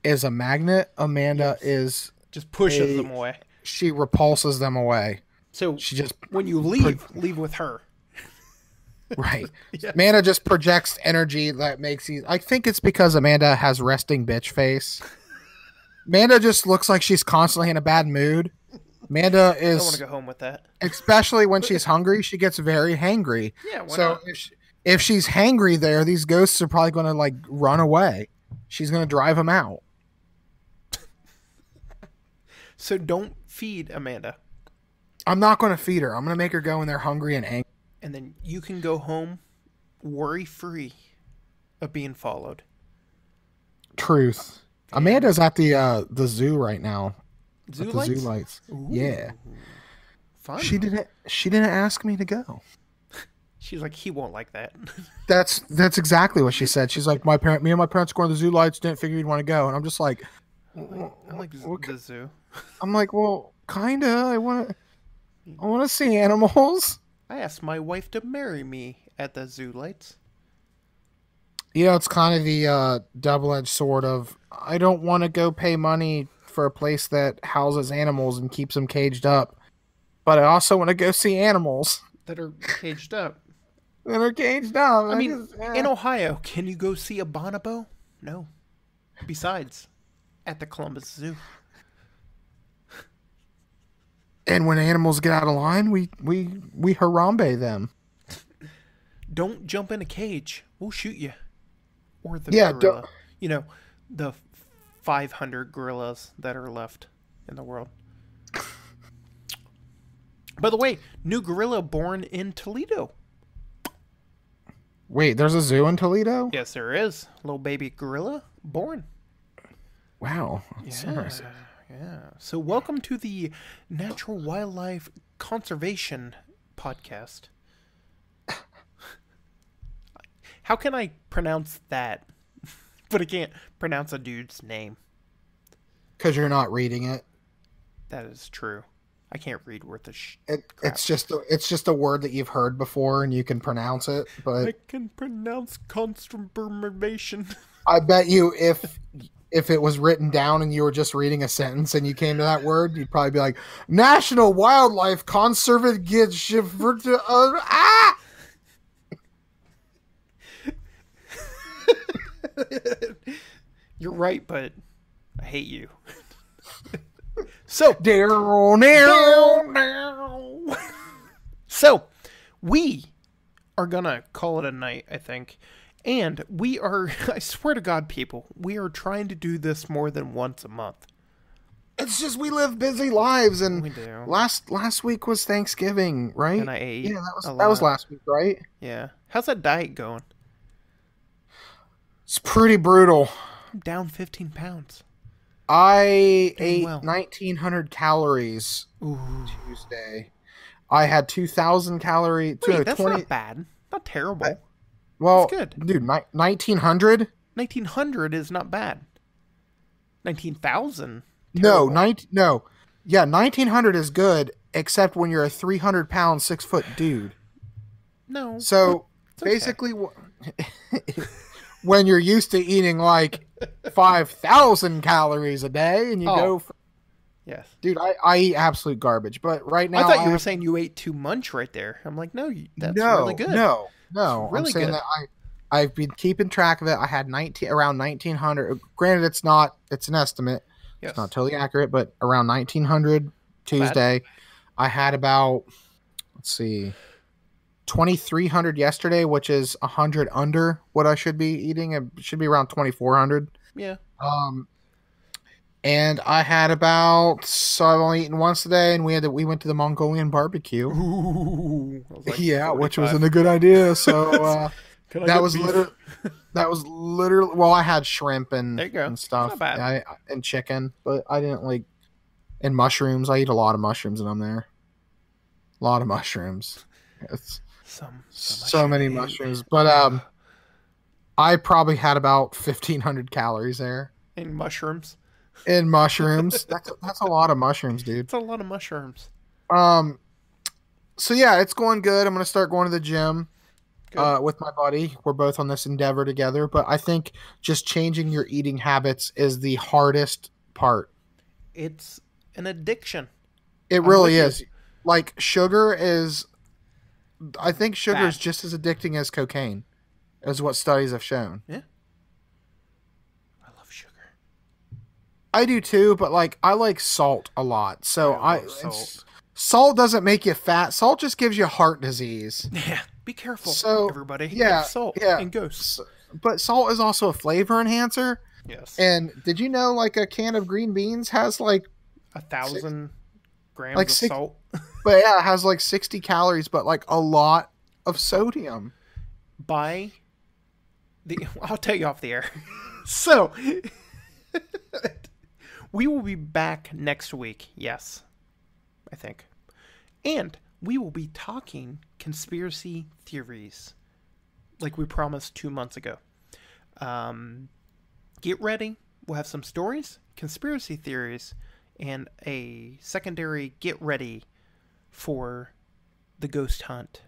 is a magnet, Amanda is just pushes them away. She repulses them away. So she just when you leave with her. Right. Yes. Amanda just projects energy that makes you. I think it's because Amanda has resting bitch face. Amanda just looks like she's constantly in a bad mood. Amanda is. I want to go home with that. Especially when she's hungry, she gets very hangry. Yeah. Why so not? If she's hangry there, these ghosts are probably going to like run away. She's going to drive them out. So don't feed Amanda. I'm not going to feed her. I'm going to make her go in there hungry and angry. And then you can go home worry-free of being followed. Truth. Yeah. Amanda's at the zoo right now. Zoo at lights? The zoo lights. Ooh. Yeah. Fun. She didn't ask me to go. She's like, he won't like that. That's exactly what she said. She's like, me and my parents going to the zoo lights, didn't figure you'd want to go. And I'm just like, I like the zoo. I'm like, well, kinda. I want to see animals. I asked my wife to marry me at the zoo lights. Yeah, it's kind of the double-edged sword of, I don't want to go pay money for a place that houses animals and keeps them caged up, but I also want to go see animals that are caged up. That are caged up. I mean, in Ohio, can you go see a bonobo? No. Besides, at the Columbus Zoo. And when animals get out of line, we harambe them. Don't jump in a cage. We'll shoot you. Or the gorilla. You know, the 500 gorillas that are left in the world. By the way, new gorilla born in Toledo. Wait, there's a zoo in Toledo? Yes, there is. Little baby gorilla born. Wow. Yeah. So welcome to the Natural Wildlife Conservation Podcast. How can I pronounce that? But I can't pronounce a dude's name. Because you're not reading it. That is true. I can't read worth of It's just a word that you've heard before and you can pronounce it. But I can pronounce conservation. I bet you if it was written down and you were just reading a sentence and you came to that word, you'd probably be like, National Wildlife Conservation. You're right, but I hate you. So, so we are gonna call it a night, I think. And we are, I swear to God, people, we are trying to do this more than once a month. It's just we live busy lives, and We do. last week was Thanksgiving, right? And I ate Yeah, a that was lot. last week, right? Yeah. How's that diet going? It's pretty brutal. I'm down 15 pounds. I Doing ate well. 1,900 calories Ooh. Tuesday. I had 2,000 calories. Wait, that's not bad. Not terrible. Well, that's good. dude, 1,900? 1900 is not bad. 19,000? No, yeah, 1,900 is good, except when you're a 300-pound, 6-foot dude. No. So okay. basically, when you're used to eating like 5,000 calories a day, and you go, Yes. dude, I eat absolute garbage. But right now, I thought you were saying you ate too much right there. I'm like, no, that's really good. No, It's really I'm saying good. that I've been keeping track of it. I had around 1,900. Granted, it's an estimate. Yes. It's not totally accurate, but around 1,900 Tuesday. I had about, let's see, 2,300 yesterday, which is 100 under what I should be eating. It should be around 2,400. Yeah. And I had so I've only eaten once today, and we went to the Mongolian barbecue. Ooh. I was like, Yeah, which 45. wasn't a good idea. So Can I that get was beef? literally. Well, I had shrimp and There you go. and stuff, Not bad. and chicken, but I didn't like. And mushrooms. I eat a lot of mushrooms, and I'm there. A lot of mushrooms. It's so many mushrooms, but I probably had about 1,500 calories there And mushrooms. in mushrooms. That's a lot of mushrooms, dude. It's a lot of mushrooms. So yeah, it's going good. I'm gonna start going to the gym Good. with my buddy. We're both on this endeavor together, but I think just changing your eating habits is the hardest part. It's an addiction. It I'm really with is. Like sugar is, I think sugar Bad. is just as addicting as cocaine, is what studies have shown. Yeah. I love sugar. I do too, but like I like salt a lot. So I love salt. Salt doesn't make you fat. Salt just gives you heart disease. Yeah. Be careful, So, everybody. yeah, It's salt yeah. and ghosts. But salt is also a flavor enhancer. Yes. And did you know like a can of green beans has like 1,000 grams like of six- salt. but yeah, it has like 60 calories, but like a lot of sodium. I'll tell you off the air. So we will be back next week. Yes, I think. And we will be talking conspiracy theories like we promised 2 months ago. Get ready. We'll have some stories, conspiracy theories, and a secondary get ready for the ghost hunt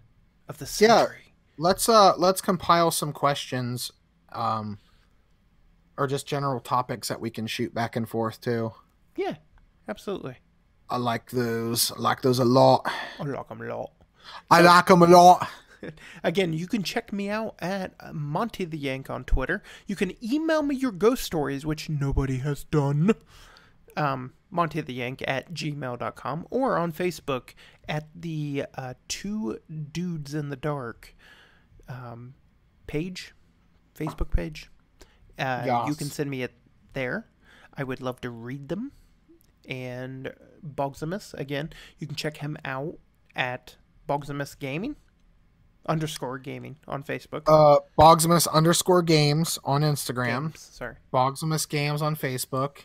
of the century. Let's compile some questions or just general topics that we can shoot back and forth to. Yeah, absolutely. I like those. I like those a lot. I like 'em a lot. I like them a lot. Again, you can check me out at Monty the Yank on Twitter. You can email me your ghost stories, which nobody has done. montytheyank@gmail.com or on Facebook at the Two Dudes in the Dark page, Facebook page. Yes. You can send me it there. I would love to read them. And Boggsimus, again, you can check him out at Boggsimus Gaming _gaming on Facebook. Boggsimus _games on Instagram. Games, sorry. Boggsimus Games on Facebook.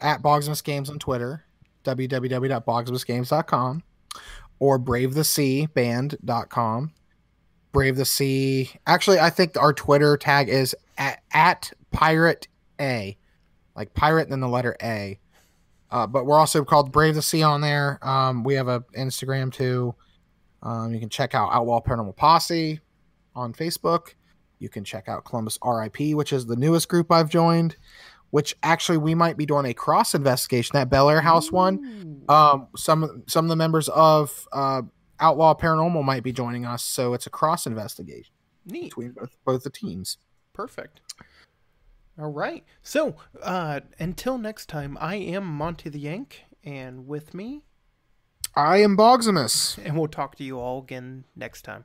At Boggsimus Games on Twitter. www.boggsimusgames.com or bravethesea.band.com. Brave the Sea. Actually, I think our Twitter tag is at Pirate A. Like pirate and then the letter A. But we're also called Brave the Sea on there. We have a Instagram too. You can check out Outlaw Paranormal Posse on Facebook. You can check out Columbus RIP, which is the newest group I've joined, which actually we might be doing a cross investigation, that Bel Air House one. Some of the members of Outlaw Paranormal might be joining us, so it's a cross investigation Neat. between both the teams. Perfect. All right. So, until next time, I am Monty the Yank, and with me, I am Boggsimus. and we'll talk to you all again next time.